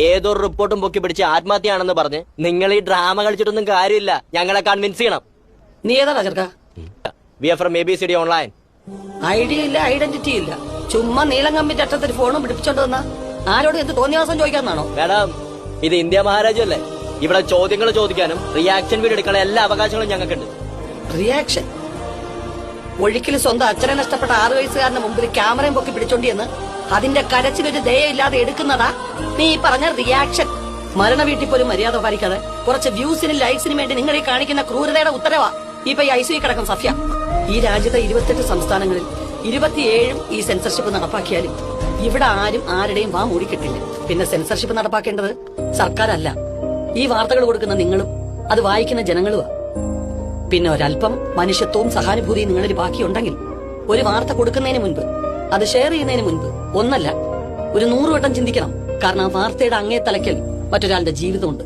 ഏതൊരു റിപ്പോർട്ടും പൊക്കി പിടിച്ച് ആത്മഹത്യയാണെന്ന് പറഞ്ഞ് നിങ്ങൾ ഈ ഡ്രാമ കളിച്ചിട്ടൊന്നും കാര്യമില്ല. ഞങ്ങളെ കൺവിൻസ് ചെയ്യണം. നീ ഏതാ ചെറുക്ക? We are from ABCD online. Idea ഇല്ല, ഐഡന്റിറ്റി ഇല്ല. ചുമ്മാ നീളം കമ്പിന്റെ അറ്റത്തൊരു ഫോണും പിടിപ്പിച്ചോണ്ട് വന്ന ആരോട് എന്ത് തോന്നിയാസം ചോദിക്കാന്നാണോ? മാഡം, ഇത് ഇന്ത്യ മഹാരാജ്യമല്ലേ? ഇവിടെ ചോദ്യങ്ങൾ ചോദിക്കാനും റിയാക്ഷൻ വീഡിയോ എടുക്കാനുള്ള എല്ലാ അവകാശങ്ങളും ഞങ്ങൾക്കുണ്ട്. റിയാക്ഷൻ? ഒഴുക്കിൽ സ്വന്തം അച്ഛനെ നഷ്ടപ്പെട്ട 6 വയസ്സുകാരന്റെ മുമ്പിൽ ക്യാമറയും പൊക്കി പിടിച്ചോണ്ടിയെന്ന് അതിന്റെ കരച്ചിലൊരു ദയയില്ലാതെ എടുക്കുന്നതാ നീ ഈ പറഞ്ഞ റിയാക്ഷൻ? മരണ വീട്ടിൽ പോലും മര്യാദ പാലിക്കാതെ കുറച്ച് വ്യൂസിനും ലൈക്സിനും വേണ്ടി നിങ്ങൾ ഈ കാണിക്കുന്ന ക്രൂരതയുടെ ഉത്തരവാ ഇപ്പൊ ഈ ICU കിടക്കും സഫ്യ. ഈ രാജ്യത്തെ 28 സംസ്ഥാനങ്ങളിൽ 27 ഈ സെൻസർഷിപ്പ് നടപ്പാക്കിയാലും ഇവിടെ ആരും ആരുടെയും വാ മൂടിക്കിട്ടില്ല. പിന്നെ സെൻസർഷിപ്പ് നടപ്പാക്കേണ്ടത് സർക്കാരല്ല, ഈ വാർത്തകൾ കൊടുക്കുന്ന നിങ്ങളും അത് വായിക്കുന്ന ജനങ്ങളുമാ. പിന്നെ ഒരല്പം മനുഷ്യത്വവും സഹാനുഭൂതിയും നിങ്ങളിൽ ബാക്കിയുണ്ടെങ്കിൽ ഒരു വാർത്ത കൊടുക്കുന്നതിന് മുൻപ്, അത് ഷെയർ ചെയ്യുന്നതിന് മുൻപ് ഒന്നല്ല ഒരു 100 വട്ടം ചിന്തിക്കണം. കാരണം ആ വാർത്തയുടെ അങ്ങേ തലയ്ക്കൽ മറ്റൊരാളുടെ ജീവിതമുണ്ട്.